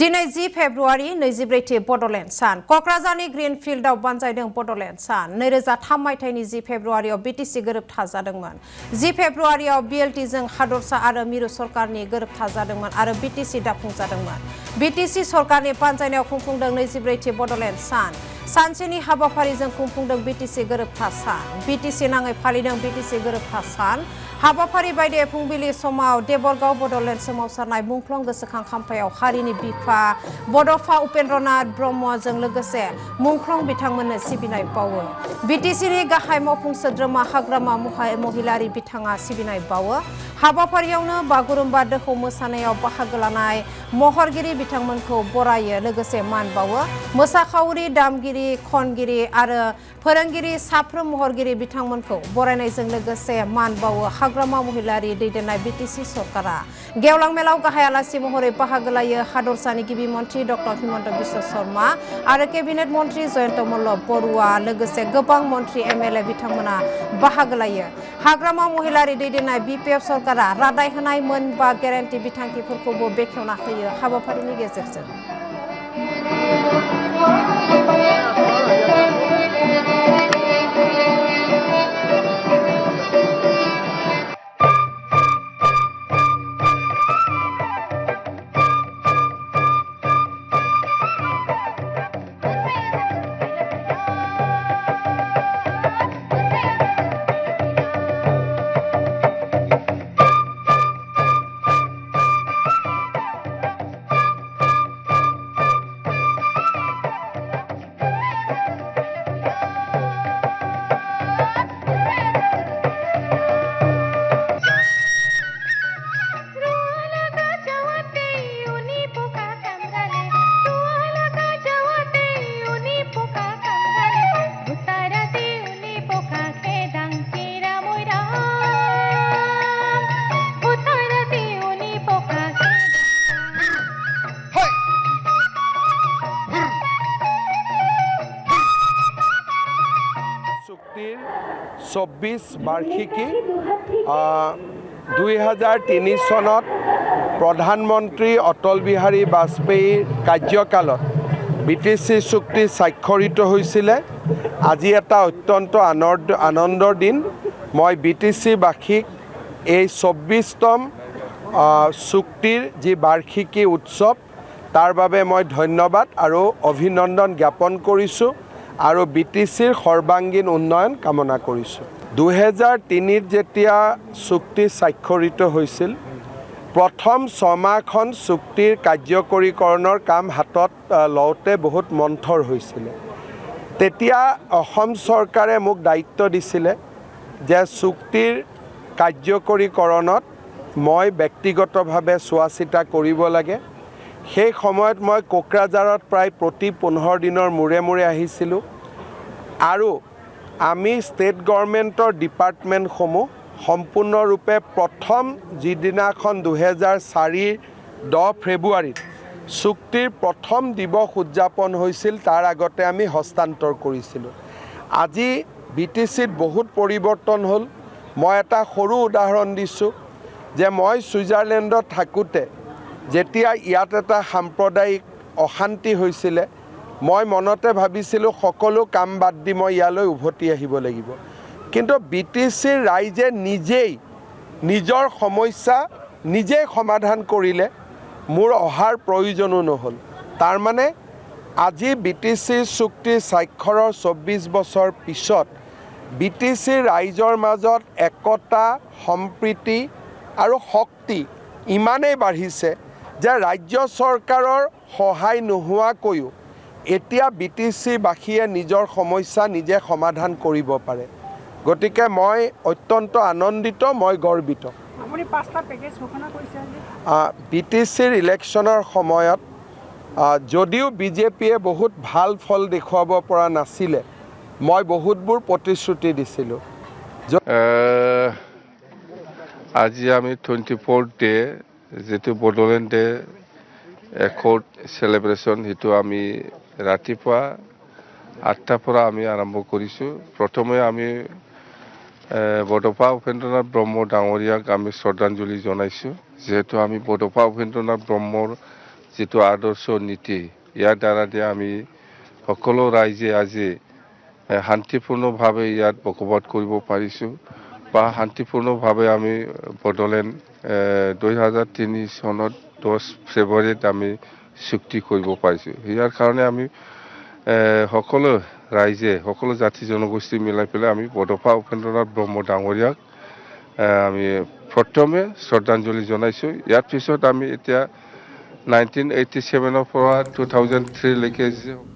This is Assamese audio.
दिनै 10 फेब्रुवारि 24 बड'लेण्ड सान क'क्राझारनि ग्रीनफील्डआव बानजायदों बड'लेण्ड सान 2003 मायथाइनि 10 फेब्रुवारियाव बीटीसी गोरोबथा जादोंमोन 10 फेब्रुवारियाव बीएलटीजों हादरसा आरो मिरु सरकारनि गोरोबथा जादोंमोन आरो बीटीसी दाफुंजादोंमोन बीटीसी सरकारनि बानजायनायाव खुंफुंदों 24 बड'लेण्ड सान सानसेनि हाबाफारिजों खुंफुंदों बीटीसी गोरोबथा सान बीटीसी नाङै फालिदों बीटीसी गोरोबथा सान हाबाफारि बायदियै फुंबिलि समाव देबरगाव बड'लेण्ड सोमावसारनाय मुंख्लं गोसोखां खाम्फायाव हारिनि बिफा बड'फा उपेन्द्रनाथ ब्रह्मजों लोगोसे मुंख्लं बिथांमोननो सिबिनाय बावो बीटीसीनि गाहाय मावफुं सोद्रोमा हाग्रामा महिलारि बिथाङा सिबिनाय बावो हाबाफारियावनो बागुरुम्बा दोहौ मोसानायाव बाहागो लानाय महरगिरि बिथांमोनखौ बरायो लोगोसे मान बावो मोसाखावरि दामगिरि खनगिरि आरो फोरोंगिरि साफ्रोम महरगिरि बिथांमोनखौ बरायनायजों लोगोसे मान बावो हाग्रामा महिलारि दैदेननाय बीटीसी सरकारा गेवलां मेलाव गाहाय आलासि महरै बाहागो लायो हादरसानि गिबि मन्थ्रि डक्टर हिमन्त बिश्व शर्मा आरो केबिनेट मन्थ्रि जयन्त मल्ल बरुवा लोगोसे गोबां मन्थ्रि एमएलए बिथांमोना बाहागो लायो हाग्रामा महिलारि दैदेननाय बीपीएफ सरकारा रादाय होनाय मोनबा गेरेन्टि बिथांखिफोरखौबो बेखेवना होयो हाबाफारिनि गेजेरजों চুক্তিৰ 24 বাৰ্ষিকী 2003 চনত প্ৰধানমন্ত্ৰী অটল বিহাৰী বাজপেয়ীৰ কাৰ্যকালত बीटीसी চুক্তি স্বাক্ষৰিত হৈছিলে আজি এটা অত্যন্ত আনন্দৰ দিন মই बीटीसीবাসীক এই 24তম চুক্তিৰ যি বাৰ্ষিকী উৎসৱ তাৰ বাবে মই ধন্যবাদ আৰু অভিনন্দন জ্ঞাপন কৰিছোঁ আৰু बीटीसीৰ সৰ্বাংগীন উন্নয়ন কামনা কৰিছোঁ 2003ত যেতিয়া চুক্তি স্বাক্ষৰিত হৈছিল প্ৰথম 6 মাহখন চুক্তিৰ কাৰ্যকৰীকৰণৰ কাম হাতত লওঁতে বহুত মন্থৰ হৈছিল তেতিয়া অসম চৰকাৰে মোক দায়িত্ব দিছিলে যে চুক্তিৰ কাৰ্যকৰীকৰণত মই ব্যক্তিগতভাৱে চোৱাচিতা কৰিব লাগে সেই সময়ত মই কোকৰাঝাৰত প্ৰায় প্ৰতি 15 দিনৰ মূৰে মূৰে আহিছিলোঁ আৰু আমি ষ্টেট গভৰ্ণমেণ্টৰ ডিপাৰ্টমেণ্টসমূহ সম্পূৰ্ণৰূপে প্ৰথম যিদিনাখন 2004 10 ফেব্ৰুৱাৰীত চুক্তিৰ প্ৰথম দিৱস উদযাপন হৈছিল তাৰ আগতে আমি হস্তান্তৰ কৰিছিলোঁ আজি बीटीसीত বহুত পৰিৱৰ্তন হ'ল মই এটা সৰু উদাহৰণ দিছোঁ যে মই ছুইজাৰলেণ্ডত থাকোঁতে যেতিয়া ইয়াত এটা সাম্প্ৰদায়িক অশান্তি হৈছিল মই মনতে ভাবিছিলোঁ সকলো কাম বাদ দি মই ইয়ালৈ উভতি আহিব লাগিব কিন্তু बीटीसीৰ ৰাইজে নিজেই নিজৰ সমস্যা নিজেই সমাধান কৰিলে মোৰ অহাৰ প্ৰয়োজনো নহ'ল তাৰ মানে আজি बीटीसी চুক্তি স্বাক্ষৰৰ 24 বছৰ পিছত बीटीसीৰ ৰাইজৰ মাজত একতা সম্প্ৰীতি আৰু শক্তি ইমানেই বাঢ়িছে যে ৰাজ্য চৰকাৰৰ সহায় নোহোৱাকৈও এতিয়া बीटीसीবাসীয়ে নিজৰ সমস্যা নিজে সমাধান কৰিব পাৰে গতিকে মই অত্যন্ত আনন্দিত মই গৰ্বিত আপুনি পাঁচটা পেকেজ ঘোষণা কৰিছে बीटीसीৰ ইলেকশ্যনৰ সময়ত যদিও বিজেপিয়ে বহুত ভাল ফল দেখুৱাব পৰা নাছিলে মই বহুতবোৰ প্ৰতিশ্ৰুতি দিছিলোঁ আজি আমি 24th ডে যেটো বড'লেণ্ড ডে একৰ্ড সেলিব্ৰেশ্যন হেতু আমি ৰাতিপুৱা 8টাৰ পৰা আমি আৰম্ভ কৰিছোঁ প্ৰথমে আমি বড'ফা উপেন্দ্ৰনাথ ব্ৰহ্ম ডাঙৰীয়াক আমি শ্ৰদ্ধাঞ্জলি জনাইছোঁ যেহেতু আমি বড'ফা উপেন্দ্ৰনাথ ব্ৰহ্মৰ যিটো আদৰ্শ নীতি ইয়াৰ দ্বাৰা দিয়ে আমি সকলো ৰাইজে আজি শান্তিপূৰ্ণভাৱে ইয়াত বসবাস কৰিব পাৰিছোঁ বা শান্তিপূৰ্ণভাৱে আমি বড়োলেণ্ড 2003 চনত 10 ফেব্ৰুৱাৰীত আমি চুক্তি কৰিব পাৰিছোঁ। ইয়াৰ কাৰণে আমি সকলো ৰাইজে সকলো জাতি জনগোষ্ঠী মিলাই পেলাই আমি বড'ফা উপেন্দ্ৰনাথ ব্ৰহ্ম ডাঙৰীয়াক আমি প্ৰথমে শ্ৰদ্ধাঞ্জলি জনাইছোঁ। ইয়াৰ পিছত আমি এতিয়া 1987 পৰা 2003 লৈকে